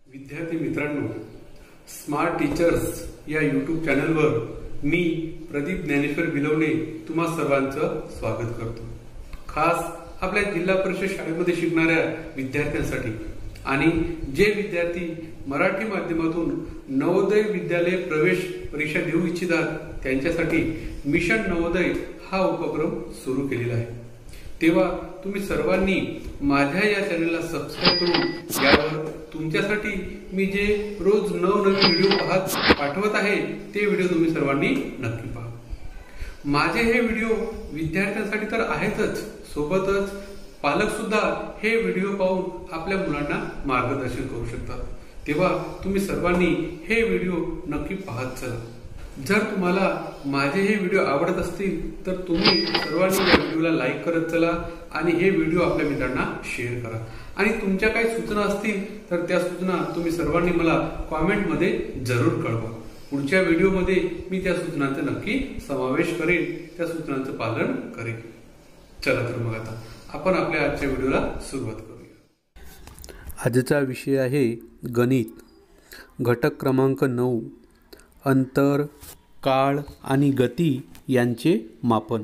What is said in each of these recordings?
विद्यार्थी मित्रांनो, smart teachers या यूट्यूब चॅनलवर मी प्रदीप ज्ञानेश्वर बिलवणे तुम्हा सर्वांचं स्वागत करतो। खास आपल्या जिल्हा परिषद शाळेमध्ये शिकणाऱ्या विद्यार्थ्यांसाठी आणि जे विद्यार्थी मराठी माध्यमातून नवोदय विद्यालय प्रवेश परीक्षा देऊ इच्छितात त्यांच्यासाठी मिशन नवोदय हा उपक्रम सुरू केलेला आहे। तेव्हा तुम्ही सर्वांनी माझ्या या चॅनलला सबस्क्राइब करून यावर तुमच्यासाठी मी जे रोज नवनवीन व्हिडिओ पाठवत आहे ते व्हिडिओ तुम्ही सर्वांनी नक्की पहा। माझे हे व्हिडिओ विद्यार्थ्यांसाठी तर आहेतच, सोबतच पालक सुद्धा हे व्हिडिओ पाहून आपल्या मुलांना मार्गदर्शन करू शकतात। तेव्हा तुम्ही सर्वांनी हे व्हिडिओ नक्की पाहत चला। जर तुम्हाला माझे हे व्हिडिओ आवडत असतील तर तुम्ही सर्वांनी या व्हिडिओला लाईक करत चला आणि हे व्हिडिओ आपल्या मित्रांना शेअर करा। आणि तुमच्या काही सूचना असतील तर त्या सूचना तुम्ही सर्वांनी मला कॉमेंटमध्ये जरूर कळवा। पुढच्या व्हिडिओमध्ये मी त्या सूचनांचा नक्की समावेश करेन, त्या सूचनांचं पालन करेन। चला तर मग आता आपण आपल्या आजच्या व्हिडिओला सुरुवात करूया। आजचा विषय आहे गणित, घटक क्रमांक 9, अंतर, काळ आणि गती यांचे मापन।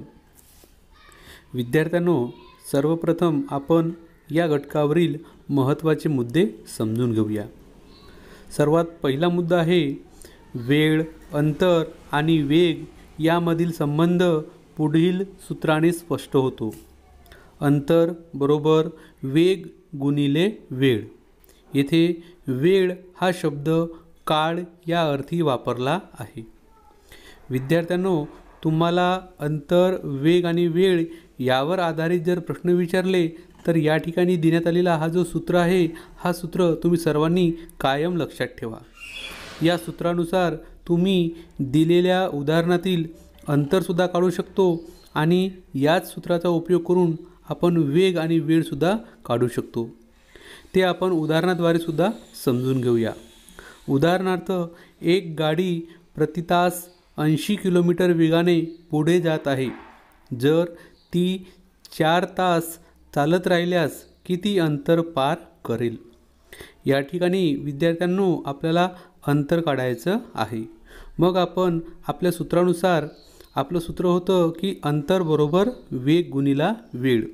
विद्यार्थ्यांनो, सर्वप्रथम आपण या घटकावरील महत्त्वाचे मुद्दे समजून घेऊया। सर्वात पहिला मुद्दा आहे वेळ, अंतर आणि वेग यामधील संबंध पुढील सूत्राने स्पष्ट होतो। अंतर बरोबर वेग गुणिले वेळ। येथे वेळ हा शब्द काळ या अर्थी वापरला आहे। विद्यार्थ्यांनो, तुम्हाला अंतर, वेग आणि वेळ यावर आधारित जर प्रश्न विचारले तर या ठिकाणी देण्यात आलेला हा जो सूत्र आहे हा सूत्र तुम्ही सर्वांनी कायम लक्षात ठेवा। या सूत्रानुसार तुम्ही दिलेल्या उदाहरणातील अंतरसुद्धा काढू शकतो आणि याच सूत्राचा उपयोग करून आपण वेग आणि वेळसुद्धा काढू शकतो। ते आपण उदाहरणाद्वारे सुद्धा समजून घेऊया। उदाहरणार्थ, एक गाडी प्रति तास 80 किलोमीटर वेगाने पुढे जात आहे। जर ती 4 तास चालत राहिल्यास किती अंतर पार करेल? या ठिकाणी विद्यार्थ्यांनो आपल्याला अंतर काढायचं आहे। मग आपण आपल्या सूत्रानुसार आपलं सूत्र होतं की अंतर बरोबर वेग गुणिला वेळ।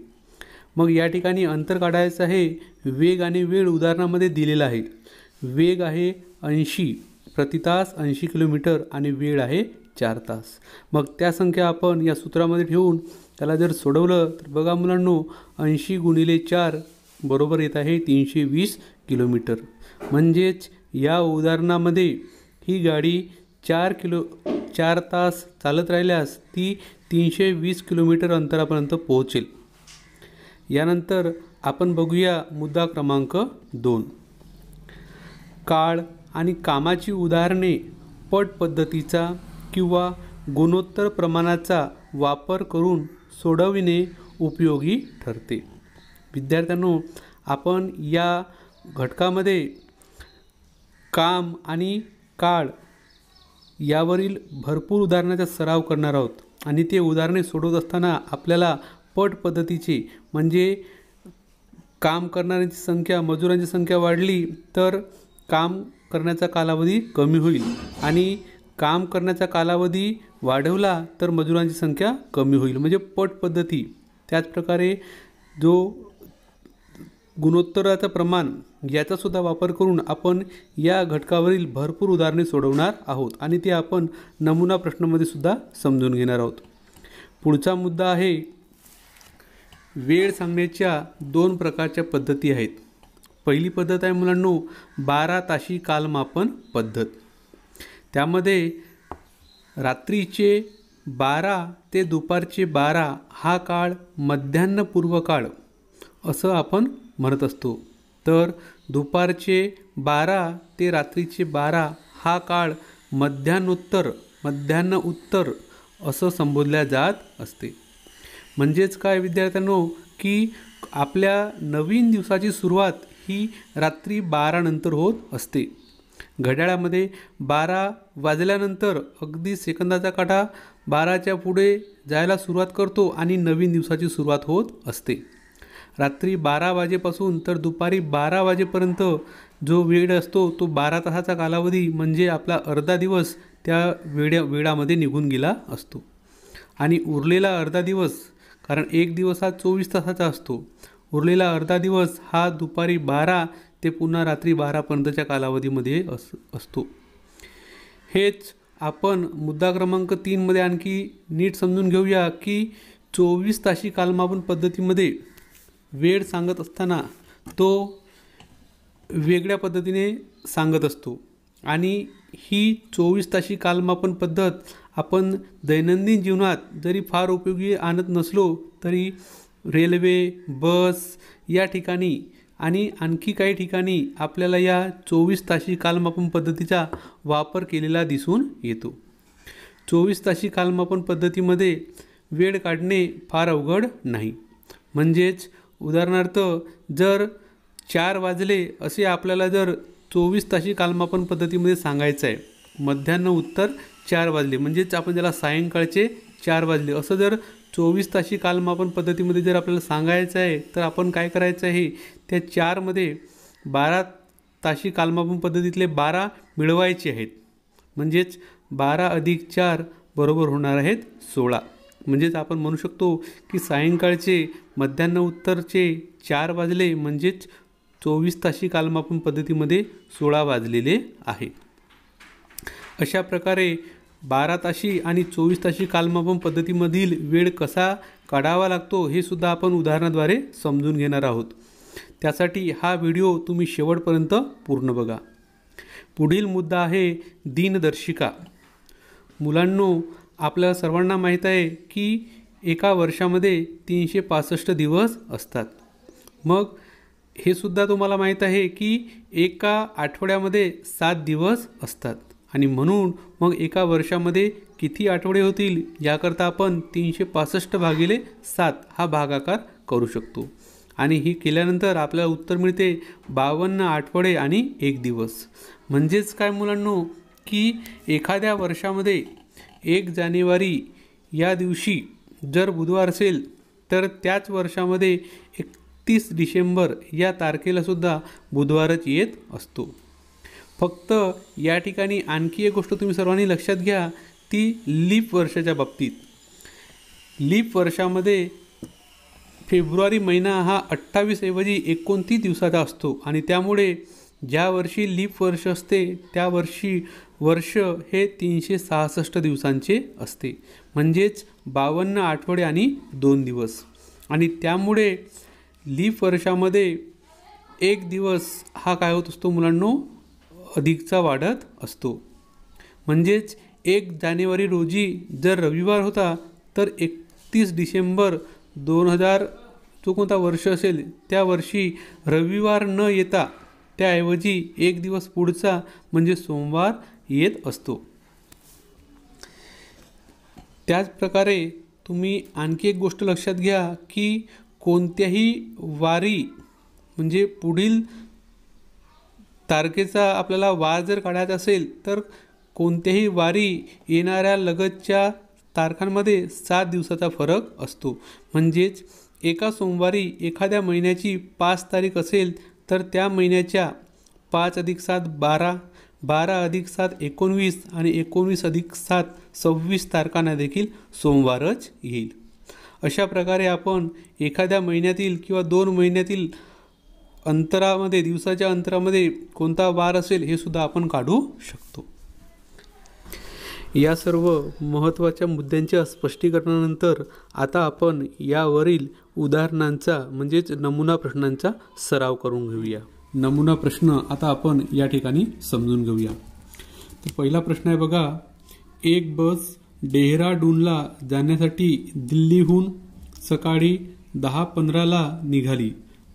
मग या ठिकाणी अंतर काढायचं आहे। वेग आणि वेळ उदाहरणामध्ये दिलेला आहे। वेग आहे 80 प्रति तास 80 किलोमीटर आणि वेळ आहे 4 तास। मग त्या संख्या आपण या सूत्रामध्ये ठेवून त्याला जर सोडवलं तर बघा मुलांनो, 80 गुणिले 4 बरोबर येत आहे 320 किलोमीटर। म्हणजेच या उदाहरणामध्ये ही गाडी 4 तास चालत राहिल्यास ती 320 किलोमीटर अंतरापर्यंत पोहोचेल। यानंतर आपण बघूया मुद्दा क्रमांक 2, काळ आणि कामाची उदाहरणे पट पद्धतीचा किंवा गुणोत्तर प्रमाणाचा वापर करून सोडविणे उपयोगी ठरते। विद्यार्थ्यांनो, आपण या घटकामध्ये काम आणि काळ यावरील भरपूर उदाहरणाचा सराव करणार आहोत आणि ते उदाहरणे सोडवत असताना आपल्याला पट पद्धतीचे म्हणजे काम करणाऱ्यांची संख्या, मजुरांची संख्या वाढली तर काम करण्याचा कालावधी कमी होईल आणि काम करण्याचा कालावधी वाढवला तर मजुरांची संख्या कमी होईल, म्हणजे पट पद्धती। त्याचप्रकारे जो गुणोत्तराचं प्रमाण याचासुद्धा वापर करून आपण या घटकावरील भरपूर उदाहरणे सोडवणार आहोत आणि ते आपण नमुना प्रश्नामध्ये सुद्धा समजून घेणार आहोत। पुढचा मुद्दा आहे वेळ सांगण्याच्या 2 प्रकारच्या पद्धती आहेत। पहिली पद्धत आहे मुलांनो 12 ताशी कालमापन पद्धत। त्यामध्ये रात्रीचे 12 ते दुपारचे 12 हा काळ मध्यान्हपूर्व काळ असं आपण म्हणत असतो, तर दुपारचे 12 ते रात्रीचे 12 हा काळ मध्यान्ह उत्तर असं संबोधल्या जात असते। म्हणजेच काय विद्यार्थ्यांनो, की आपल्या नवीन दिवसाची सुरुवात ही रात्री 12 नंतर होत असते। घड्याळामध्ये 12 वाजल्यानंतर अगदी सेकंदाचा काटा 12च्या पुढे जायला सुरुवात करतो आणि नवीन दिवसाची सुरुवात होत असते। रात्री 12 वाजेपासून तर दुपारी 12 वाजेपर्यंत जो वेळ असतो तो 12 तासाचा कालावधी म्हणजे आपला अर्धा दिवस त्या वेळामध्ये निघून गेला असतो. आणि उरलेला अर्धा दिवस, कारण एक दिवस हा 24 तासाचा असतो, उरलेला अर्धा दिवस हा दुपारी 12 ते पुन्हा रात्री 12पर्यंतच्या कालावधीमध्ये असतो. हेच आपण मुद्दा क्रमांक 3 मध्ये आणखी नीट समजून घेऊया की 24 ताशी कालमापन पद्धतीमध्ये वेळ सांगत असताना तो वेगळ्या पद्धतीने सांगत असतो. आणि ही 24 ताशी कालमापन पद्धत आपण दैनंदिन जीवनात जरी फार उपयोगी आणत नसलो तरी रेल्वे, बस या ठिकाणी आणि आणखी काही ठिकाणी आपल्याला या 24 ताशी कालमापन पद्धतीचा वापर केलेला दिसून येतो. 24 ताशी कालमापन पद्धतीमध्ये वेळ काढणे फार अवघड नाही. म्हणजेच उदाहरणार्थ जर 4 वाजले असे आपल्याला जर 24 ताशी कालमापन पद्धतीमध्ये सांगायचं आहे, मध्यान्ह उत्तर 4 वाजले म्हणजेच आपण त्याला सायंकाळचे 4 वाजले असं जर 24 ताशी कालमापन पद्धतीमध्ये जर आपल्याला सांगायचं आहे तर आपण काय करायचं आहे, त्या 4मध्ये 12 ताशी कालमापन पद्धतीतले 12 मिळवायचे आहेत. म्हणजेच 12 अधिक 4 बरोबर होणार आहेत 16. म्हणजेच आपण म्हणू शकतो की सायंकाळचे मध्यान्ह उत्तरचे 4 वाजले म्हणजेच 24 ताशी कालमापन पद्धतीमध्ये 16 वाजलेले आहे. अशा प्रकारे 12 ताशी आणि 24 ताशी कालमापन पद्धतीमधील वेळ कसा काढावा लागतो हे सुद्धा आपण उदाहरणाद्वारे समजून घेणार आहोत. त्यासाठी हा व्हिडिओ तुम्ही शेवटपर्यंत पूर्ण बघा. पुढील मुद्दा आहे दिनदर्शिका. मुलांनो, आपल्या सर्वांना माहीत आहे की एका वर्षामध्ये 365 दिवस असतात. मग हे सुद्धा तुम्हाला माहीत आहे की एका आठवड्यामध्ये 7 दिवस असतात. आणि म्हणून मग एका वर्षामध्ये किती आठवडे होतील याकरता आपण 365 भागिले 7 हा भागाकार करू शकतो. आणि ही केल्यानंतर आपल्याला उत्तर मिळते 52 आठवडे आणि 1 दिवस. म्हणजेच काय मुलांनो की एखाद्या वर्षामध्ये 1 जानेवारी या दिवशी जर बुधवार असेल तर त्याच वर्षामध्ये 31 डिसेंबर या तारखेलासुद्धा बुधवारच येत असतो. फक्त या ठिकाणी आणखी एक गोष्ट तुम्ही सर्वांनी लक्षात घ्या, ती लीप वर्षाच्या बाबतीत. लीप वर्षामध्ये फेब्रुवारी महिना हा 28 ऐवजी 29 दिवसाचा असतो. आणि त्यामुळे ज्या वर्षी लीप वर्ष असते त्या वर्षी वर्ष हे 366 दिवसांचे असते. म्हणजेच 52 आठवडे आणि 2 दिवस. आणि त्यामुळे लीप वर्षामध्ये 1 दिवस हा काय होत असतो मुलांनो, अधिकचा वाढत असतो. म्हणजेच 1 जानेवारी रोजी जर रविवार होता तर 31 डिसेंबर 2000 जो कोणता वर्ष असेल त्या वर्षी रविवार न येता त्याऐवजी 1 दिवस पुढचा म्हणजे सोमवार येत असतो. त्याचप्रकारे तुम्ही आणखी एक गोष्ट लक्षात घ्या की कोणत्याही वारी म्हणजे पुढील तारखेचा आपल्याला वार जर काढायचा असेल तर कोणत्याही वारी येणाऱ्या लगतच्या तारखांमध्ये 7 दिवसाचा फरक असतो. म्हणजेच एका सोमवारी एखाद्या महिन्याची 5 तारीख असेल तर त्या महिन्याच्या 5 अधिक 7 12, 12 अधिक 7 19 आणि 19 अधिक 7 26 तारखांना देखील सोमवारच येईल. अशा प्रकारे आपण एखाद्या महिन्यातील किंवा 2 महिन्यातील अंतरामध्ये दिवसाच्या अंतरामध्ये कोणता वार असेल हे सुद्धा आपण काढू शकतो. या सर्व महत्त्वाच्या मुद्द्यांच्या स्पष्टीकरणानंतर आता आपण यावरील उदाहरणांचा म्हणजेच नमुना प्रश्नांचा सराव करून घेऊया. नमुना प्रश्न आता आपण या ठिकाणी समजून घेऊया. तर पहिला प्रश्न आहे बघा, एक बस डेहराडूनला जाण्यासाठी दिल्लीहून सकाळी 10:15ला निघाली.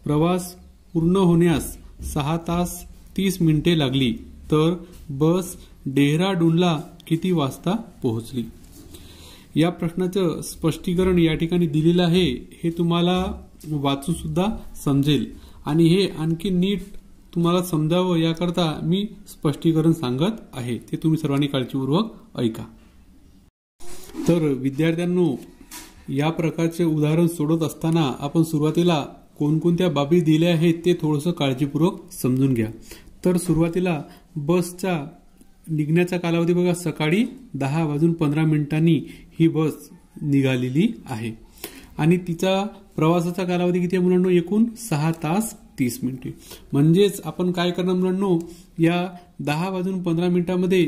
प्रवास पूर्ण होण्यास 6 तास 30 मिनिटे लागली, तर बस डेहराडूनला किती वाजता पोहोचली? या प्रश्नाचं स्पष्टीकरण या ठिकाणी दिलेलं आहे. हे तुम्हाला वाचून सुद्धा समजेल आणि हे आणखी नीट तुम्हाला समजावं याकरता मी स्पष्टीकरण सांगत आहे. ते तुम्ही सर्वांनी काळजीपूर्वक ऐका. तर विद्यार्थ्यांनो, या प्रकारचे उदाहरण सोडत असताना आपण सुरुवातीला कोणकोणत्या बाबी दिल्या आहेत ते थोडंसं काळजीपूर्वक समजून घ्या. तर सुरुवातीला बसचा निघण्याचा कालावधी बघा, सकाळी 10:15 ही बस निघालेली आहे आणि तिचा प्रवासाचा कालावधी किती आहे मुलांनो, एकूण 6 तास 30 मिनिटे. म्हणजेच आपण काय करणार मुलांनो, या 10:15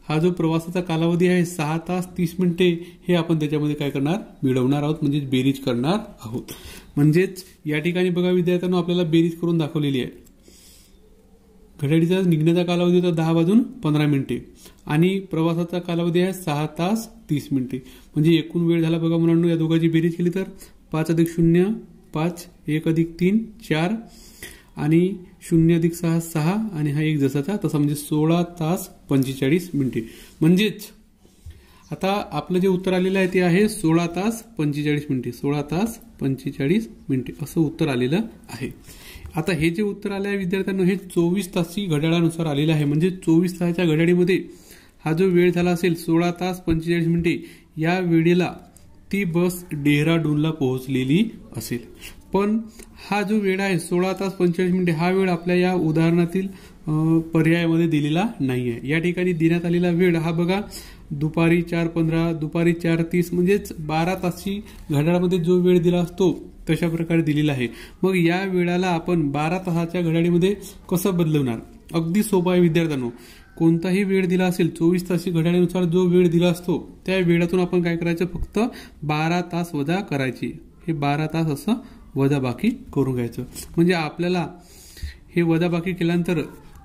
हा जो प्रवासाचा कालावधी आहे 6 तास 30 मिनिटे हे आपण त्याच्यामध्ये काय करणार, मिळवणार आहोत, म्हणजे बेरीज करणार आहोत. म्हणजेच या ठिकाणी बघा विद्यार्थ्यांनो, आपल्याला बेरीज करून दाखवलेली आहे. घड्याळीचा निघण्याचा कालावधी होता 10:15 आणि प्रवासाचा कालावधी आहे 6 तास 30 मिनिटे. म्हणजे एकूण वेळ झाला बघा मुलांनो, या दोघांची बेरीज केली तर 5 + 0 5, 1 + 3 4 आणि 0 + 6 6 आणि हा एक जसाचा तसा, म्हणजे 16 तास 45 मिनिटे. म्हणजेच आता आपलं जे उत्तर आलेलं आहे ते आहे 16 तास 45 मिनिटे. 16 तास 45 मिनिटे असं उत्तर आलेलं आहे. आता हे जे उत्तर आलं आहे विद्यार्थ्यांना, हे 24 तासी घड्याळानुसार आलेलं आहे. म्हणजे 24 तासाच्या घड्याळीमध्ये हा जो वेळ झाला असेल 16 तास 45 मिनिटे, या वेळेला ती बस डेहराडूनला पोहोचलेली असेल. पण हा जो वेळ आहे 16 तास 45 मिनिटे, हा वेळ आपल्या या उदाहरणातील पर्यायामध्ये दिलेला नाहीये. या ठिकाणी देण्यात आलेला वेळ हा बघा, दुपारी 4:15, दुपारी 4:30, म्हणजेच 12 तासी घड्याळामध्ये जो वेळ दिला असतो तशा प्रकारे दिलेला आहे. मग या वेळाला आपण 12 तासाच्या घड्याळीमध्ये कसं बदलवणार? अगदी सोपं आहे विद्यार्थ्यांनो. कोणताही वेळ दिला असेल 24 तासी घड्याळीनुसार जो वेळ दिला असतो त्या वेळातून आपण काय करायचं, फक्त 12 तास वजा करायची. हे 12 तास असं वजाबाकी करून घ्यायचं. म्हणजे आपल्याला हे वजाबाकी केल्यानंतर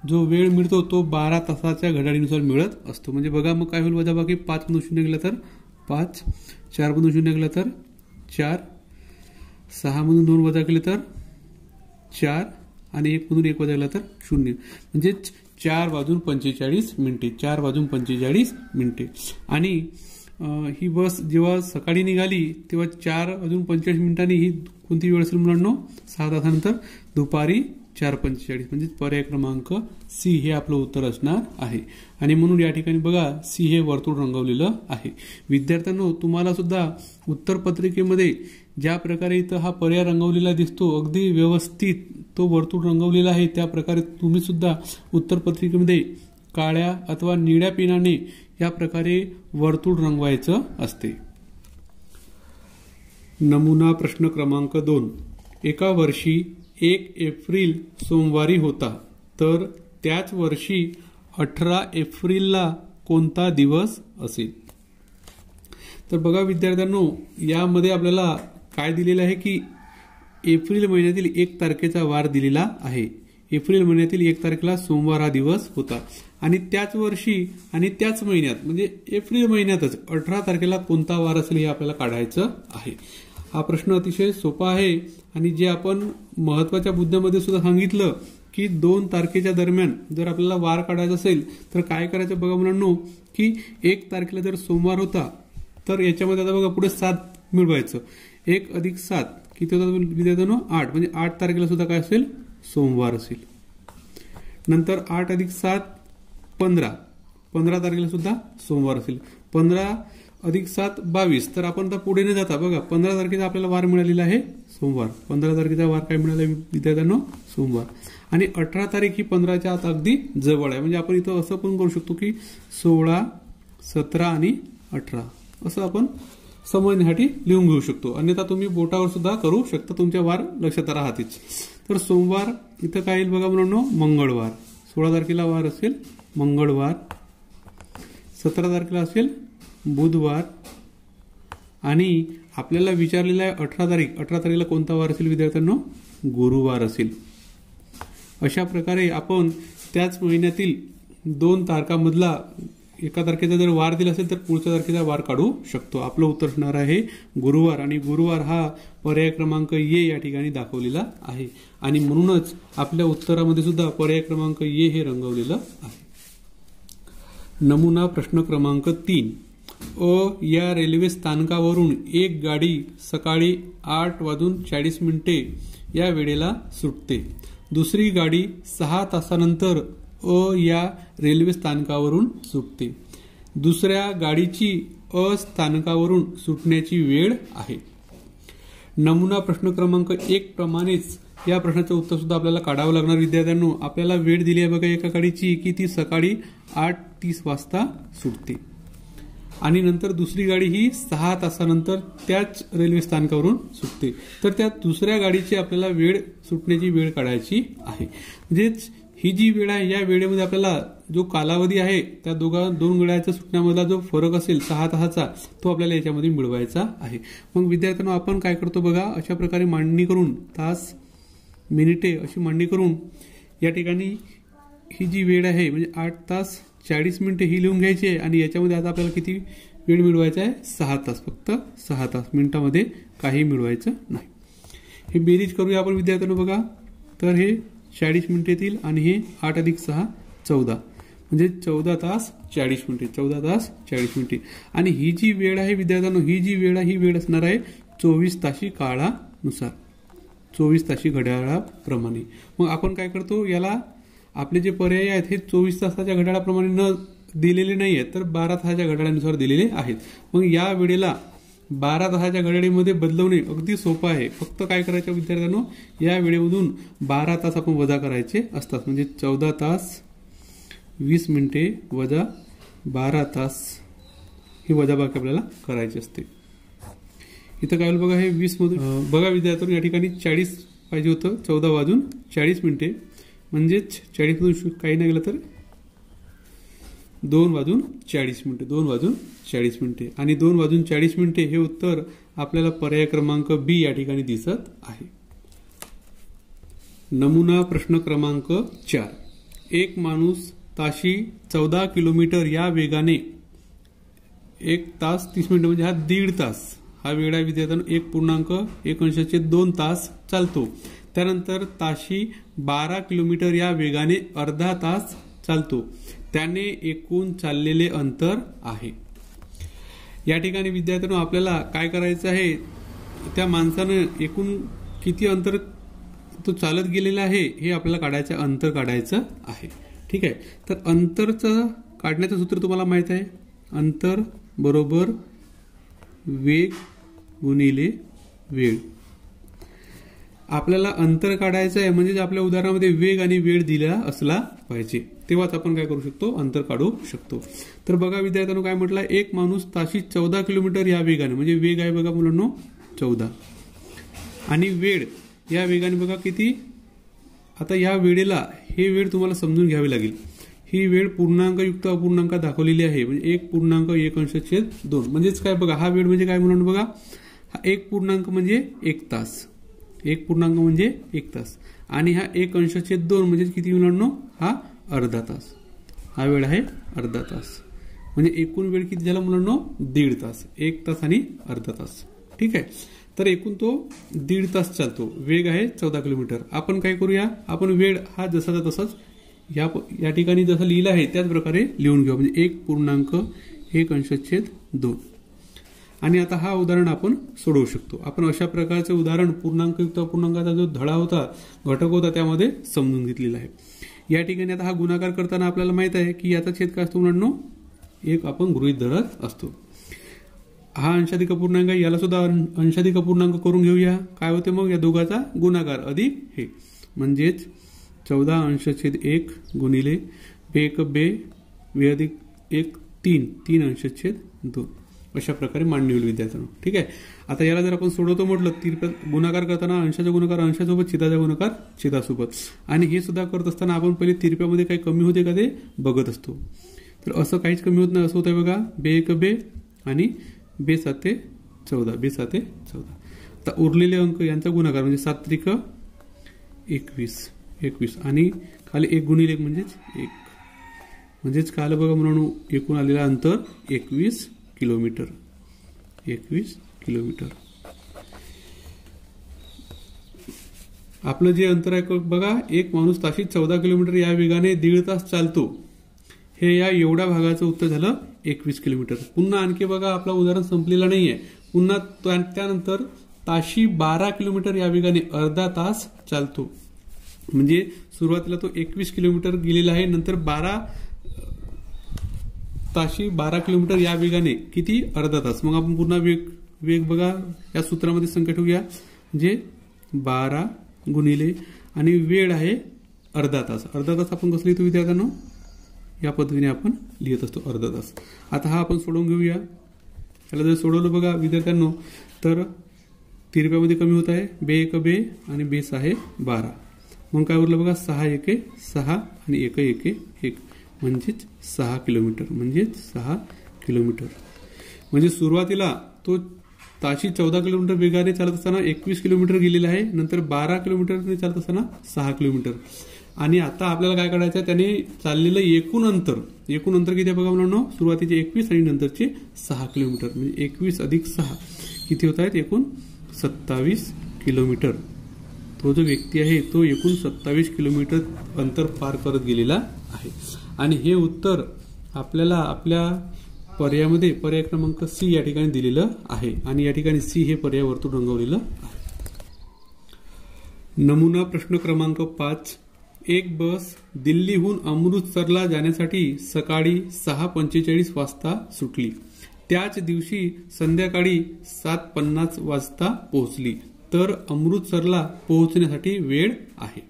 जो वेळ मिळतो तो 12 तासाच्या घड्याळीनुसार मिळत असतो. म्हणजे बघा मग काय होईल वजाबाकी, 5 मधून 0 गेला तर 5, 4 मधून 0 गेला तर 4, 6 मधून 2 वजा केले तर 4 आणि 1 मधून 1 वजा केला तर 0. म्हणजेच 4:45 मिनिटे. 4:45 मिनिटे. आणि ही बस जेव्हा सकाळी निघाली तेव्हा 4:45 मिनिटांनी ही कोणती वेळ असेल मुलांनो, 6 तासानंतर दुपारी 4:45. म्हणजे पर्याय क्रमांक सी हे आपलं उत्तर असणार आहे. आणि म्हणून या ठिकाणी बघा सी हे वर्तुळ रंगवलेलं आहे. विद्यार्थ्यांनो, तुम्हाला सुद्धा उत्तर पत्रिकेमध्ये ज्या प्रकारे इथं हा पर्याय रंगवलेला दिसतो, अगदी व्यवस्थित तो वर्तुळ रंगवलेला आहे, त्या प्रकारे तुम्ही सुद्धा उत्तर पत्रिकेमध्ये काळ्या अथवा निळ्या पेनाने या प्रकारे वर्तुळ रंगवायचं असते. नमुना प्रश्न क्रमांक 2. एका वर्षी 1 एप्रिल सोमवारी होता, तर त्याच वर्षी 18 एप्रिलला कोणता दिवस असेल? तर बघा विद्यार्थ्यांनो, यामध्ये आपल्याला काय दिलेलं आहे की एप्रिल महिन्यातील 1 तारखेचा वार दिलेला आहे. एप्रिल महिन्यातील 1 तारखेला सोमवार हा दिवस होता आणि त्याच वर्षी आणि त्याच महिन्यात म्हणजे एप्रिल महिन्यातच 18 तारखेला कोणता वार असेल हे आपल्याला काढायचं आहे. हा प्रश्न अतिशय सोपा आहे आणि जे आपण महत्वाच्या मुद्द्यामध्ये सुद्धा सांगितलं की 2 तारखेच्या दरम्यान जर आपल्याला वार काढायचा असेल तर काय करायचं बघा मुलांनो, की 1 तारखेला जर सोमवार होता तर याच्यामध्ये आता बघा पुढे 7 मिळवायचं. 1 + 7 किती होतात विद्यार्थ्यांनो, 8. म्हणजे 8 तारखेला सुद्धा काय असेल, सोमवार असेल. नंतर 8 + 7 15. 15 तारखेला सुद्धा सोमवार असेल. 15 + 7 22. तर आपण आता पुढे न जाता बघा 15 तारखेचा आपल्याला वार मिळालेला आहे सोमवार. 15 तारखेचा वार काय मिळाला विद्यार्थ्यांनो, सोमवार. आणि 18 तारीख ही 15च्या आत अगदी जवळ आहे. म्हणजे आपण इथं असं पण करू शकतो की 16, 17 आणि 18 असं आपण समजण्यासाठी लिहून घेऊ शकतो. अन्यथा तुम्ही बोटावर सुद्धा करू शकता, तुमच्या वार लक्षात राहतेच. तर सोमवार इथं काय येईल बघा मुलांनो, मंगळवार. 16 तारखेला वार असेल मंगळवार. 17 तारखेला असेल बुधवार. आणि आपल्याला विचारलेला आहे 18 तारीख. 18 तारखेला कोणता वार असेल विद्यार्थ्यांनो, गुरुवार असेल. अशा प्रकारे आपण त्याच महिन्यातील 2 तारखांमधला एका तारखेचा जर वार दिला असेल तर पुढच्या तारखेचा वार काढू शकतो. आपलं उत्तर असणार आहे गुरुवार. आणि गुरुवार हा पर्याय क्रमांक ए या ठिकाणी दाखवलेला आहे. आणि म्हणूनच आपल्या उत्तरामध्ये सुद्धा पर्याय क्रमांक ए हे रंगवलेलं आहे. नमुना प्रश्न क्रमांक 3. या रेल्वे स्थानकावरून एक गाडी सकाळी 8:40 या वेळेला सुटते. दुसरी गाडी 6 तासानंतर या रेल्वे स्थानकावरून सुटते. दुसऱ्या गाडीची स्थानकावरून सुटण्याची वेळ आहे. नमुना प्रश्न क्रमांक 1 प्रमाणेच या प्रश्नाचं उत्तर सुद्धा आपल्याला काढावं लागणार विद्यार्थ्यांनो. आपल्याला वेळ दिली आहे बघा एका गाडीची की ती सकाळी 8:30 वाजता सुटते आणि नंतर दुसरी गाडी ही 6 तासानंतर त्याच रेल्वे स्थानकावरून सुटते. तर त्या दुसऱ्या गाडीची आपल्याला वेळ सुटण्याची वेळ काढायची आहे. म्हणजेच ही जी वेळ आहे या वेळेमध्ये आपल्याला जो कालावधी आहे त्या दोन गाड्यांच्या सुटण्यामधला जो फरक असेल 6 तासाचा तो आपल्याला याच्यामध्ये मिळवायचा आहे. मग विद्यार्थ्यांनो आपण काय करतो बघा, अशा प्रकारे मांडणी करून तास मिनिटे अशी मांडणी करून या ठिकाणी ही जी वेळ आहे म्हणजे 8 तास 40 मिनिटे ही लिहून घ्यायची आहे आणि याच्यामध्ये आता आपल्याला किती वेळ मिळवायचा आहे 6 तास, फक्त 6 तास, मिनिटामध्ये काही मिळवायचं नाही. हे बेरीज करूया आपण विद्यार्थ्यांनो बघा. तर हे 40 मिनिटे येतील आणि हे 8 अधिक 6 14 म्हणजे 14 तास 40 मिनिटे, 14 तास 40 मिनिटे. आणि ही जी वेळ आहे विद्यार्थ्यांनो ही जी वेळ आहे ही वेळ असणार आहे 24 ताशी काळानुसार, 24 ताशी घड्याळाप्रमाणे. मग आपण काय करतो, याला आपले जे पर्याय आहेत हे 24 तासाच्या घड्याळाप्रमाणे न दिलेले नाही आहेत तर 12 तासाच्या घड्याळानुसार दिलेले आहेत. मग या वेळेला 12 तासाच्या घड्याळीमध्ये बदलवणे अगदी सोपं आहे. फक्त काय करायचं विद्यार्थ्यांनो, या वेळेमधून 12 तास आपण वजा करायचे असतात. म्हणजे 14 तास 20 मिनिटे वजा 12 तास ही वजाबाकी आपल्याला करायची असते. इथं काय बघा, हे 20 मधून बघा विद्यार्थ्यांनो या ठिकाणी 40 पाहिजे होतं, 14 वाजून 40 मिनिटे म्हणजेच 40 मधून काही नाही गेलं तर 2 वाजून 40 मिनिटे, 2 वाजून 40 मिनिटे आणि 2 वाजून 40 मिनिटे हे उत्तर आपल्याला पर्याय क्रमांक बी या ठिकाणी दिसत आहे. नमुना प्रश्न क्रमांक 4. एक माणूस ताशी 14 किलोमीटर या वेगाने 1 तास 30 मिनिटे म्हणजे हा 1.5 तास हा वेळ आहे विद्यार्थ्यांनो 1.1 तास चालतो. त्यानंतर ताशी 12 किलोमीटर या वेगाने अर्धा तास चालतो. त्याने एकूण चाललेले अंतर आहे. या ठिकाणी विद्यार्थ्यांनो आपल्याला काय करायचं आहे, त्या माणसानं एकूण किती अंतर तो चालत गेलेला आहे हे आपल्याला काढायचं, अंतर काढायचं आहे. ठीक आहे. तर अंतरचं काढण्याचं सूत्र तुम्हाला माहित आहे, अंतर बरोबर वेग गुणिले वेळ. आपल्याला अंतर काढायचं आहे म्हणजे आपल्या उदाहरणामध्ये वेग आणि वेळ दिला असला पाहिजे, तेव्हाच आपण काय करू शकतो, अंतर काढू शकतो. तर बघा विद्यार्थ्यांनो काय म्हटलं, एक माणूस ताशी 14 किलोमीटर या वेगाने म्हणजे वेग आहे बघा मुलांनो 14 आणि वेळ या वेगाने बघा किती. आता या वेळेला हे वेळ तुम्हाला समजून घ्यावी लागेल. ही वेळ पूर्णांकयुक्त अपूर्णांक दाखवलेली आहे म्हणजे 1.1/2 म्हणजेच काय बघा, हा वेळ म्हणजे काय मुलांनो बघा, हा 1 पूर्णांक म्हणजे 1 तास, 1 पूर्णांक म्हणजे 1 तास आणि हा 1/2 म्हणजे किती मुलांनो, हा अर्धा तास. हा वेळ आहे अर्धा तास म्हणजे एकूण वेळ किती झाला मुलांनो 1.5 तास, 1 तास आणि अर्धा तास. ठीक आहे. तर एकूण तो 1.5 तास चालतो. वेग आहे 14 किलोमीटर. आपण काय करूया, आपण वेळ हा जसाचा तसाच या ठिकाणी जसं लिहिलं आहे त्याच प्रकारे लिहून घेऊ म्हणजे 1.1/2. आणि आता हा उदाहरण आपण सोडवू शकतो. आपण अशा प्रकारचे उदाहरण पूर्णांकयुक्त अपूर्णांकाचा जो धडा होता, घटक होता, त्यामध्ये समजून घेतलेला आहे. या ठिकाणी आता हा गुणाकार करताना आपल्याला माहित आहे की याचा छेद काय असतो मुलांनो, 1 आपण गृहीत धरत असतो. हा अंशाधिक अपूर्णांक आहे, याला सुद्धा अंशाधिक अपूर्णांक करून घेऊया. काय होते मग, या दोघाचा गुणाकार अधिक हे म्हणजेच 14/1 गुणिले 1/2 अधिक 1 3/2 अशा प्रकारे मांडणी होईल विद्यार्थ्यांनो. ठीक आहे. आता याला जर आपण सोडवतो म्हटलं, गुणाकार करताना अंशाचा गुणाकार अंशासोबत, छेदाचा गुणाकार छेदासोबत आणि हे सुद्धा करत असताना आपण पहिले तिरप्यामध्ये काही कमी होते का ते बघत असतो. तर असं काहीच कमी होत नाही, असं होतं बघा 2 आणि 2 14 14. आता उरलेले अंक यांचा गुणाकार म्हणजे 7 21 आणि खाली 1 गुणिले 1 म्हणजेच काय आलं बघा म्हणून एकूण आलेलं अंतर 21 किलोमीटर. 21 किलोमीटर आपलं जे अंतर आहे बघा, एक माणूस ताशी 14 किलोमीटर या वेगाने 1.5 तास चालतो. हे या एवढ्या भागाचं उत्तर झालं 21 किलोमीटर. पुन्हा आणखी बघा, आपलं उदाहरण संपलेलं नाहीये. पुन्हा त्यानंतर ताशी 12 किलोमीटर या वेगाने अर्धा तास चालतो. म्हणजे सुरुवातीला तो 21 किलोमीटर गेलेला आहे, नंतर 12 किलोमीटर या वेगाने किती अर्धा तास. मग आपण पुन्हा वेग बघा या सूत्रामध्ये संख्या ठेवूया. म्हणजे 12 गुणिले आणि वेळ आहे अर्धा तास. अर्धा तास आपण कसं लिहितो विद्यार्थ्यांनो? या पद्धतीने आपण लिहित असतो अर्धा तास. आता हा आपण सोडवून घेऊया. त्याला जर सोडवलं बघा विद्यार्थ्यांनो तर 3 रुपयामध्ये कमी होत आहे. 2 1 2 आणि 2 आहे 12. मग काय उरलं बघा? 6 1 6 आणि 1 1 1 म्हणजेच 6 किलोमीटर. म्हणजेच 6 किलोमीटर. म्हणजे सुरुवातीला तो ताशी 14 किलोमीटर वेगाने चालत असताना 21 किलोमीटर गेलेला आहे. नंतर 12 किलोमीटरने चालत असताना 6 किलोमीटर. आणि आता आपल्याला काय करायचं आहे? त्याने चाललेलं एकूण अंतर किती आहे बघा मुलांनो? सुरुवातीचे 21 आणि नंतरचे 6 किलोमीटर. म्हणजे 21 अधिक 6 किती होत आहेत? एकूण 27 किलोमीटर. तो जो व्यक्ती आहे तो एकूण 27 किलोमीटर अंतर पार करत गेलेला आहे. आणि हे उत्तर आपल्याला आपल्या पर्यायामध्ये पर्याय क्रमांक सी या ठिकाणी दिलेलं आहे. आणि या ठिकाणी सी हे पर्याय वर्तुळ रंगवलेलं आहे. नमुना प्रश्न क्रमांक 5. एक बस दिल्लीहून अमृतसरला जाण्यासाठी सकाळी 6:45 वाजता सुटली. त्याच दिवशी संध्याकाळी 7:50 वाजता पोहोचली. तर अमृतसरला पोहोचण्यासाठी वेळ आहे.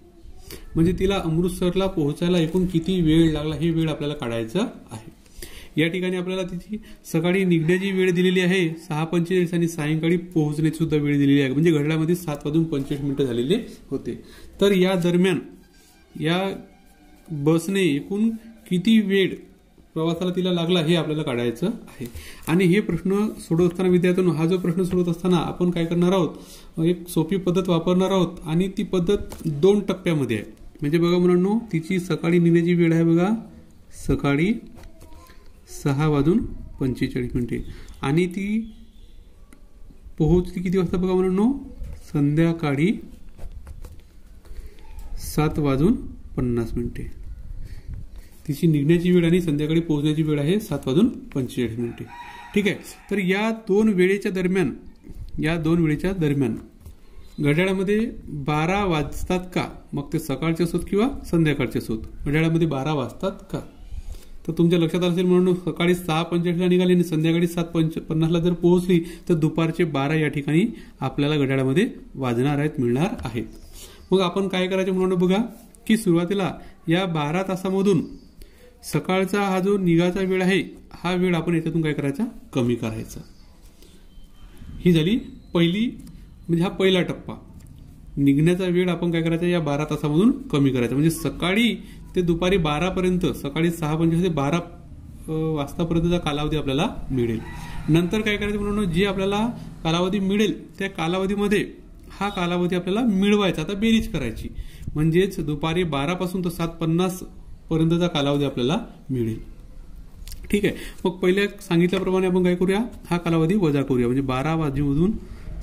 म्हणजे तिला अमृतसरला पोहोचायला एकूण किती वेळ लागला हे वेळ आपल्याला काढायचं आहे. या ठिकाणी आपल्याला तिची सकाळी निघण्याची वेळ दिलेली आहे 6:45 आणि सायंकाळी पोहोचण्याची सुद्धा वेळ दिलेली आहे. म्हणजे घड्याळामध्ये 7:25 झालेले होते. तर या दरम्यान या बसने एकूण किती वेळ प्रवासाला तिला लागला हे आपल्याला काढायचं आहे. आणि हे प्रश्न सोडवत असताना विद्यार्थ्यांनो हा जो प्रश्न सोडवत असताना आपण काय करणार आहोत? एक सोपी पद्धत वापरणार आहोत. आणि ती पद्धत 2 टप्प्यामध्ये आहे. म्हणजे बघा मुलांनो तिची सकाळी निघण्याची वेळ आहे बघा सकाळी 6:45 आणि ती पोहोचली किती वाजता बघा मुलांनो? संध्याकाळी 7:50. तिची निघण्याची वेळ आणि संध्याकाळी पोहोचण्याची वेळ आहे 7:45. ठीक आहे. तर या दोन वेळेच्या दरम्यान घड्याळामध्ये 12 वाजतात का? मग ते सकाळचे असोत किंवा संध्याकाळचे असोत घड्याळामध्ये 12 वाजतात का? तर तुमच्या लक्षात असेल म्हणून सकाळी 6:45 निघाली आणि संध्याकाळी 7:50 जर पोहोचली तर दुपारचे 12 या ठिकाणी आपल्याला घड्याळामध्ये वाजणार आहेत, मिळणार आहेत. मग आपण काय करायचं म्हणून बघा की सुरुवातीला या 12 तासामधून सकाळचा हा जो निघाचा वेळ आहे हा वेळ आपण याच्यातून काय करायचा? कमी करायचा. ही झाली पहिली म्हणजे हा पहिला टप्पा. निघण्याचा वेळ आपण काय करायचा? या 12 तासामधून कमी करायचा. म्हणजे सकाळी ते दुपारी 12 पर्यंत सकाळी 6:45 ते 12 वाजतापर्यंतचा कालावधी आपल्याला मिळेल. नंतर काय करायचं म्हणून जी आपल्याला कालावधी मिळेल त्या कालावधीमध्ये हा कालावधी आपल्याला मिळवायचा. आता बेरीज करायची. म्हणजेच दुपारी 12 पासून तर 7:50 पर्यंतचा कालावधी आपल्याला मिळेल. ठीक आहे. मग पहिल्या सांगितल्याप्रमाणे आपण काय करूया? हा कालावधी वजा करूया. म्हणजे 12 वाजेमधून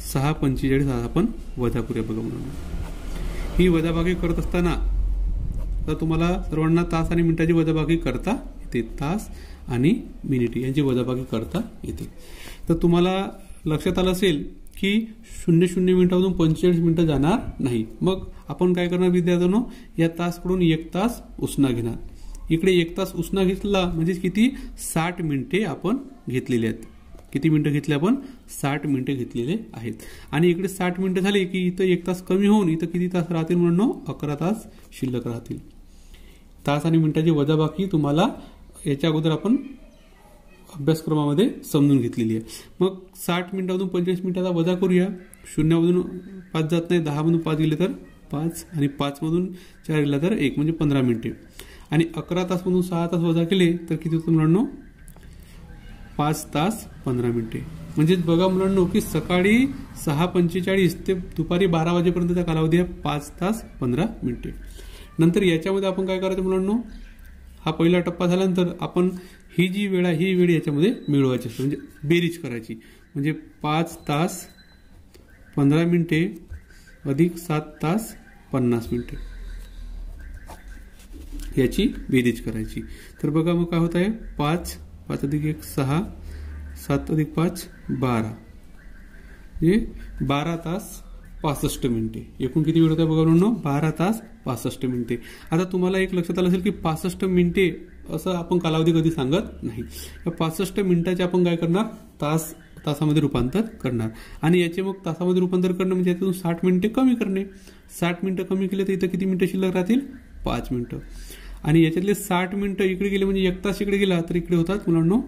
6:45 आपण वजा करूया बघा म्हणून. ही वजाबाकी करत असताना तर तुम्हाला सर्वांना तास आणि मिनिटाची वजाबाकी करता येते. तास आणि मिनिट यांची वजाबाकी करता येते. तर तुम्हाला लक्षात आलं असेल की 00 मिनिटामधून 45 मिनिटं जाणार नाही. मग आपण काय करणार विद्यार्थ्यांनो? या तासकडून 1 तास उसना घेणार. इकडे 1 तास उसना घेतला म्हणजे किती? 60 मिनिटे आपण घेतलेले आहेत. किती मिनिटं घेतले आपण? 60 मिनिटं घेतलेले आहेत. आणि इकडे 60 मिनिटं झाली की इथं 1 तास कमी होऊन इथं किती तास राहतील म्हणून? 11 तास शिल्लक राहतील. तास आणि मिनिटाची वजाबाकी तुम्हाला याच्या अगोदर आपण अभ्यासक्रमामध्ये समजून घेतलेली आहे. मग 60 मिनिटामधून 45 मिनिटाचा वजा करूया. 0 मधून 5 जात नाही. 10 मधून 5 गेले तर 5 आणि 5 मधून 4 गेला तर 1 म्हणजे 15 मिनिटे. आणि 11 तास मधून 6 तास वजा केले तर किती होतं मुलांनो? 5 तास 15 मिनिटे. म्हणजे बघा मुलांनो की सकाळी 6:45 ते दुपारी 12 वाजेपर्यंतचा कालावधी आहे 5 तास 15 मिनिटे. नंतर याच्यामध्ये आपण काय करायचं मुलांनो? हा पहिला टप्पा झाल्यानंतर आपण ही जी वेळ आहे ही वेळ याच्यामध्ये मिळवायची असते. म्हणजे बेरीज करायची. म्हणजे 5 तास 15 मिनिटे अधिक 7 तास 50 मिनिटे याची बेरीज करायची. तर बघा मग काय होत आहे? 5 अधिक 1 6 7 अधिक 5 12 म्हणजे 12 तास 65 मिनिटे. एकूण किती वेळ होता बघा म्हणून? 12 तास 65 मिनिटे. आता तुम्हाला एक लक्षात आलं असेल की 65 मिनिटे असं आपण कालावधी कधी सांगत नाही. या 65 मिनिटाचे आपण काय करणार? तास तासामध्ये रूपांतर करणार. आणि याचे मग तासामध्ये रूपांतर करणं म्हणजे यातून 60 मिनिटे कमी करणे. 60 मिनिटं कमी केले तर इथं किती मिनिटं शिल्लक राहतील? 5 मिनिटं. आणि याच्यातले 60 मिनिटं इकडे गेले म्हणजे 1 तास इकडे गेला तर इकडे होतात मुलांनो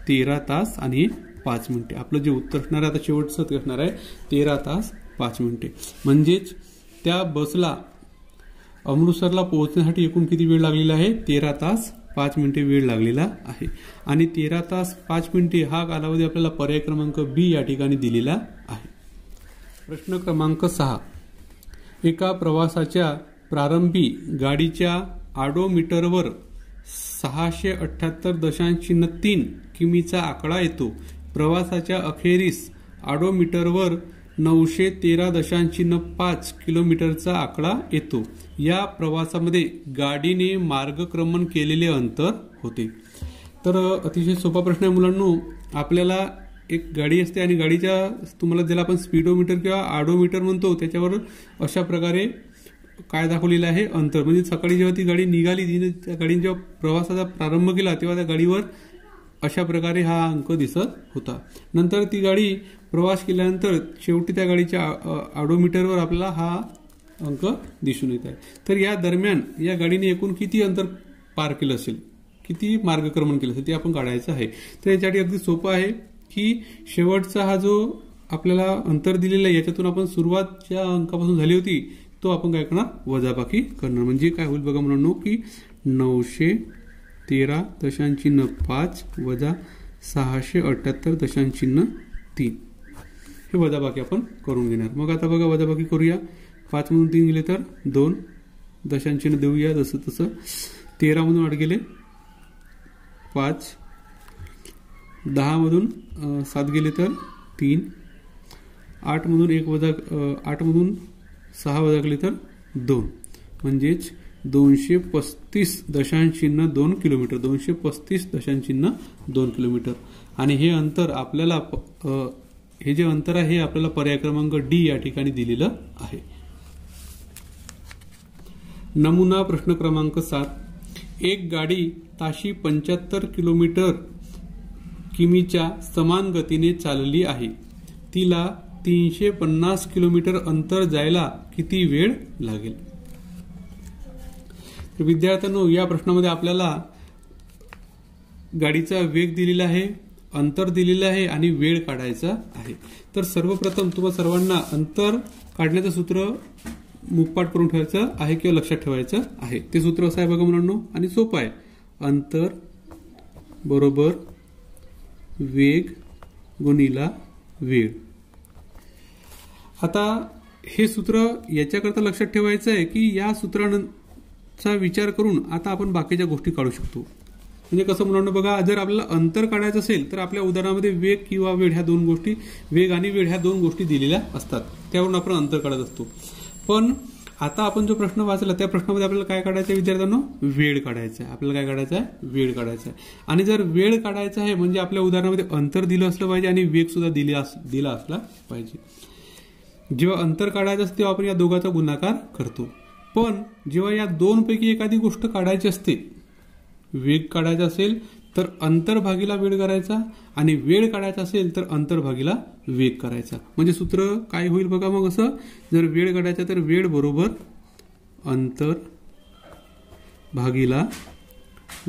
13 तास आणि 5 मिनिटे. आपलं जे उत्तर असणार आहे आता शेवटचं ते असणार आहे 13 तास 5 मिनिटे. म्हणजेच त्या बसला अमृतसरला पोहोचण्यासाठी एकूण किती वेळ लागलेला आहे? 13 तास 5 मिनिटे वेळ लागलेला आहे. आणि 13 तास 5 मिनिटे हा कालावधी आपल्याला पर्याय क्रमांक बी या ठिकाणी दिलेला आहे. प्रश्न क्रमांक 6. एका प्रवासाच्या प्रारंभी गाडीच्या ऑडोमीटरवर 678.3 किमीचा आकडा येतो. प्रवासाच्या अखेरीस ऑडोमीटरवर 913.5 किलोमीटरचा आकडा येतो. या प्रवासामध्ये गाडीने मार्गक्रमण केलेले अंतर होते. तर अतिशय सोपा प्रश्न आहे मुलांनो. आपल्याला एक गाडी असते आणि गाडीच्या तुम्हाला ज्याला आपण स्पीडोमीटर किंवा ऑडोमीटर म्हणतो त्याच्यावर अशा प्रकारे काय दाखवलेलं आहे? अंतर. म्हणजे सकाळी जेव्हा ती गाडी निघाली, तिने त्या गाडीने जेव्हा प्रवासाचा प्रारंभ केला तेव्हा त्या गाडीवर अशा प्रकारे हा अंक दिसत होता. नंतर ती गाडी प्रवास केल्यानंतर शेवटी त्या गाडीच्या ऑडोमीटरवर आपल्याला हा अंक दिसून येत आहे. तर या दरम्यान या गाडीने एकूण किती अंतर पार केलं असेल, किती मार्गक्रमण केलं असेल ते आपण काढायचं आहे. तर याच्यासाठी अगदी सोपं आहे की शेवटचा हा जो आपल्याला अंतर दिलेला आहे याच्यातून आपण सुरुवात ज्या अंकापासून झाली होती तो आपण काय करणार? वजाबाकी करणार. म्हणजे काय होईल बघा म्हणून की 913.5 वजा 678.3 हे वजाबाकी आपण करून घेणार. मग आता बघा वजाबाकी करूया. 5 मधून 3 गेले तर 2, दशांचिन्ह देऊया जसं तसं. 13 मधून 8 गेले 5, 10 मधून 7 गेले तर 3, 8 मधून 6 वजा केले तर 2. म्हणजेच 235.2 किलोमीटर. 235.2 किलोमीटर. आणि हे अंतर आपल्याला हे जे अंतर आहे हे आपल्याला पर्याय क्रमांक डी या ठिकाणी दिलेलं आहे. नमुना प्रश्न क्रमांक 7. एक गाडी ताशी 75 किमीच्या समान गतीने चालली आहे. तिला 350 किलोमीटर अंतर जायला किती वेळ लागेल? तर विद्यार्थ्यांनो या प्रश्नामध्ये आपल्याला गाडीचा वेग दिलेला आहे, अंतर दिलेलं आहे आणि वेळ काढायचा आहे. तर सर्वप्रथम तुम्हा सर्वांना अंतर काढण्याचं सूत्र मुखपाठ करून ठेवायचं आहे किंवा लक्षात ठेवायचं आहे. ते सूत्र असं आहे बघा मुलांनो आणि सोपं आहे. अंतर बरोबर वेग गुणिला वेळ. आता हे सूत्र याच्याकरता लक्षात ठेवायचं आहे की या सूत्राचा विचार करून आता आपण बाकीच्या गोष्टी काढू शकतो. म्हणजे कसं मुलांना बघा, जर आपल्याला अंतर काढायचं असेल तर आपल्या उदाहरणामध्ये वेग किंवा वेळ ह्या दोन गोष्टी, वेग आणि वेळ ह्या दोन गोष्टी दिलेल्या असतात, त्यावरून आपण अंतर काढत असतो. पण आता आपण जो प्रश्न वाचला त्या प्रश्नामध्ये आपल्याला काय काढायचं आहे विद्यार्थ्यांनो? वेळ काढायचा आहे. आपल्याला काय काढायचं आहे? वेळ काढायचा आहे. आणि जर वेळ काढायचा आहे म्हणजे आपल्या उदाहरणामध्ये अंतर दिलं असलं पाहिजे आणि वेग सुद्धा दिला असला पाहिजे. जेव्हा अंतर काढायचं असते तेव्हा आपण या दोघांचा गुणाकार करतो. पण जेव्हा या दोनपैकी एखादी गोष्ट काढायची असते, वेग काढायचा असेल तर अंतर भागीला वेळ करायचा आणि वेळ काढायचा असेल तर अंतर भागीला वेग करायचा. म्हणजे सूत्र काय होईल बघा मग असं, जर वेळ काढायचा तर वेळ बरोबर अंतर भागीला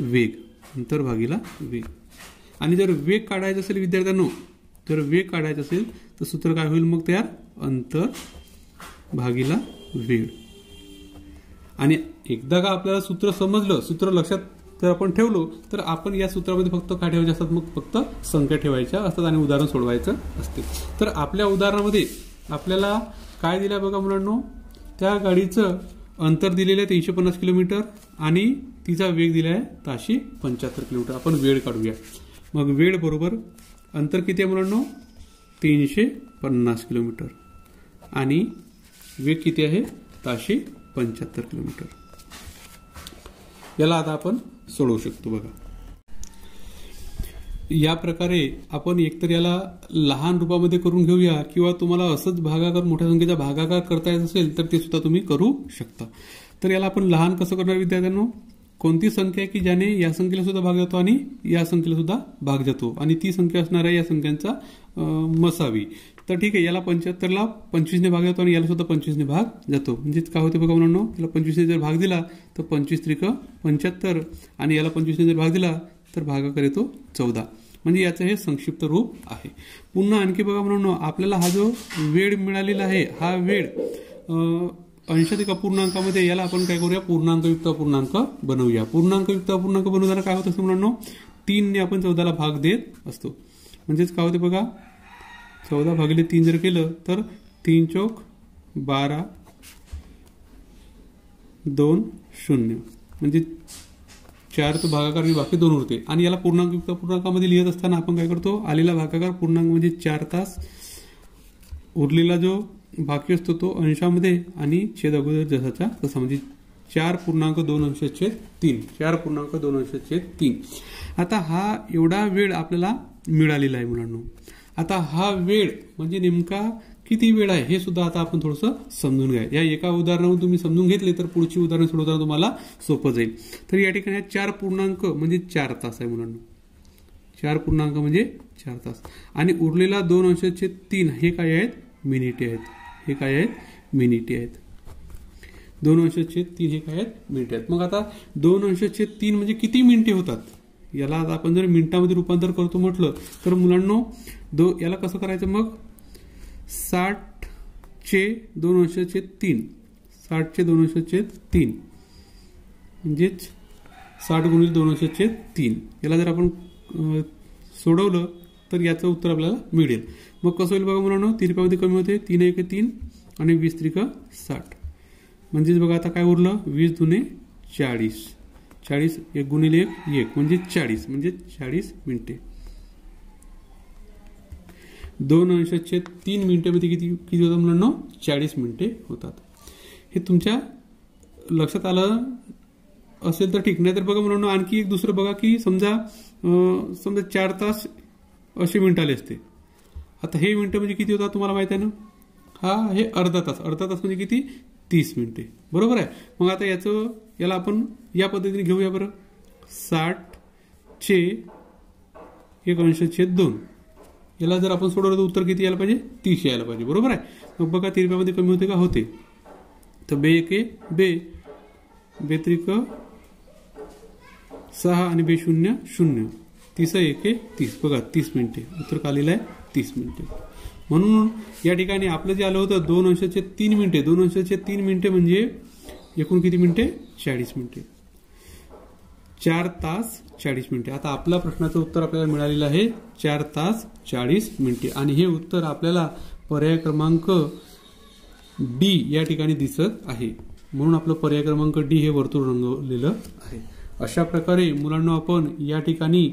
वेग, अंतर भागीला वेग. आणि जर वेग काढायचा असेल विद्यार्थ्यांनो, जर वेग काढायचा असेल तर सूत्र काय होईल मग तयार? अंतर भागीला वेळ. आणि एकदा का आपल्याला सूत्र समजलं, सूत्र लक्षात जर आपण ठेवलो तर आपण या सूत्रामध्ये फक्त काय ठेवायचे असतात? मग फक्त संख्या ठेवायच्या असतात आणि उदाहरण सोडवायचं असते. तर आपल्या उदाहरणामध्ये आपल्याला काय दिलं बघा मुलांनो, त्या गाडीचं अंतर दिलेलं आहे 350 किलोमीटर आणि तिचा वेग दिला आहे ताशी 75 किलोमीटर. आपण वेळ काढूया. मग वेळ बरोबर अंतर किती आहे मुलांनो? 350 किलोमीटर आणि वेग किती आहे? ताशी 75 किलोमीटर. याला आता आपण सोडवू शकतो बघा. या प्रकारे आपण एकतर याला लहान रूपामध्ये करून घेऊया किंवा तुम्हाला असंच भागाकार, मोठ्या संख्येचा भागाकार करता येत असेल तर ते सुद्धा तुम्ही करू शकता. तर याला आपण लहान कसं करणार विद्यार्थ्यांनो? कोणती संख्या आहे की ज्याने या संख्येला सुद्धा भाग जातो आणि या संख्येला सुद्धा भाग जातो आणि ती संख्या असणार आहे या संख्यांचा मसावी. तर ठीक आहे, याला 75ला 25 ने भाग जातो आणि याला सुद्धा 25 ने भाग जातो. म्हणजे काय होते बघा मुलांनो, याला 25 ने जर भाग दिला तर 25 त्रिक 75 आणि याला 25 ने जर भाग दिला तर भागाकार येतो 14. म्हणजे याचं हे संक्षिप्त रूप आहे. पुन्हा आणखी बघा मुलांनो, आपल्याला हा जो वेळ मिळालेला आहे, हा वेळ अंशाधिक अपूर्णांकामध्ये याला आपण काय करूया, पूर्णांकयुक्त अपूर्णांक बनवूया. पूर्णांकयुक्त अपूर्णांक बनवताना काय होत असतं मुलांनो, 3 ने आपण 14ला भाग देत असतो. म्हणजेच काय होते बघा, 14 भागिले 3 जर केलं तर 3 चौक 12 2 0. म्हणजे 4 तो भागाकार आणि बाकी 2 उरते. आणि याला पूर्णांकयुक्त पूर्णांकामध्ये लिहित असताना आपण काय करतो, आलेला भागाकार पूर्णांक म्हणजे 4 तास, उरलेला जो बाकी असतो तो अंशामध्ये आणि छेद अगोदर जसाचा तसा, म्हणजे 4.2/3. 4.2/3. आता हा एवढा वेळ आपल्याला मिळालेला आहे मुलांनो. आता हा वेळ म्हणजे नेमका किती वेळ आहे हे सुद्धा आता आपण थोडंसं समजून घ्या. या एका उदाहरणावरून तुम्ही समजून घेतले तर पुढची उदाहरण सोडवताना तुम्हाला सोपं जाईल. तर या ठिकाणी 4 पूर्णांक म्हणजे 4 तास आहे मुलांनो. 4 पूर्णांक म्हणजे 4 तास आणि उरलेला 2/3 हे काय आहेत, मिनिटे आहेत. हे काय आहेत, मिनिटे आहेत. 2/3 हे काय आहेत, मिनिटे आहेत. मग आता 2/3 म्हणजे किती मिनिटे होतात, याला आता आपण जर मिनिटामध्ये रूपांतर करतो म्हटलं तर मुलांनो याला कसं करायचं, मग 60/2/3. 60/2/3 म्हणजेच 60 गुणिले 2/3. याला जर आपण सोडवलं तर याचं उत्तर आपल्याला मिळेल. मग कसं होईल बघा मुलांनो, 3 रुपयामध्ये कमी होते, 3 1 3 आणि 20 त्रिक 60. म्हणजेच बघा आता काय उरलं, 20 दुने 40. 40 1 गुणिले 1 म्हणजे 40, म्हणजे 40 मिनिटे. 2/3 मिनिटामध्ये किती होतात मुलांनो, 40 मिनिटे होतात. हे तुमच्या लक्षात आलं असेल तर ठीक. नाही तर बघा मुलांनो, आणखी एक दुसरं बघा की समजा 4 तास असे मिनिट आले असते. आता हे मिनिटं म्हणजे किती होतात तुम्हाला माहिती आहे ना, हे अर्धा तास. अर्धा तास म्हणजे किती, 30 मिनिटे. बरोबर आहे. मग आता याला आपण या पद्धतीने घेऊया बरं. 60/1/2. याला जर आपण सोडवलं तर उत्तर किती यायला पाहिजे, 30 यायला पाहिजे. बरोबर आहे. मग बघा 3 रुपयामध्ये कमी होते का, होते. तर 2 1 2, 2 त्रिक 6 आणि 2 0 0. 30 1 30. बघा 30 मिनिटे उत्तर आलेलं आहे, 30 मिनिटे. म्हणून या ठिकाणी आपलं जे आलं होतं 2/3 मिनिटे. 2/3 मिनिटे म्हणजे एकूण किती मिनिटे, 40 मिनिटे. 4 तास 40 मिनिटे. आता आपल्या प्रश्नाचं उत्तर आपल्याला मिळालेलं आहे 4 तास 40 मिनिटे. आणि हे उत्तर आपल्याला पर्याय क्रमांक डी या ठिकाणी दिसत आहे. म्हणून आपलं पर्याय क्रमांक डी हे वर्तुळ रंगवलेलं आहे. अशा प्रकारे मुलांना आपण या ठिकाणी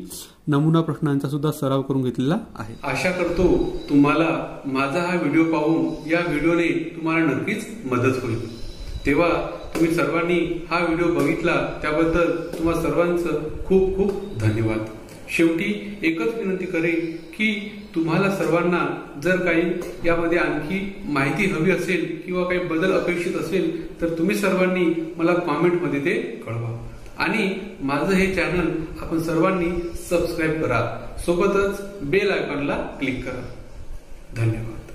नमुना प्रश्नांचा सुद्धा सराव करून घेतलेला आहे. आशा करतो तुम्हाला माझा हा व्हिडिओ पाहून या व्हिडिओने तुम्हाला नक्कीच मदत होईल. तेव्हा तुम्ही सर्वांनी हा व्हिडिओ बघितला त्याबद्दल तुम्हा सर्वांचं खूप खूप धन्यवाद. शेवटी एकच विनंती करेन की तुम्हाला सर्वांना जर काही यामध्ये आणखी माहिती हवी असेल किंवा काही बदल अपेक्षित असेल तर तुम्ही सर्वांनी मला कॉमेंटमध्ये ते कळवा. आणि माझं हे चॅनल आपण सर्वांनी सबस्क्राईब करा. सोबतच बेल आयकॉनला क्लिक करा. धन्यवाद.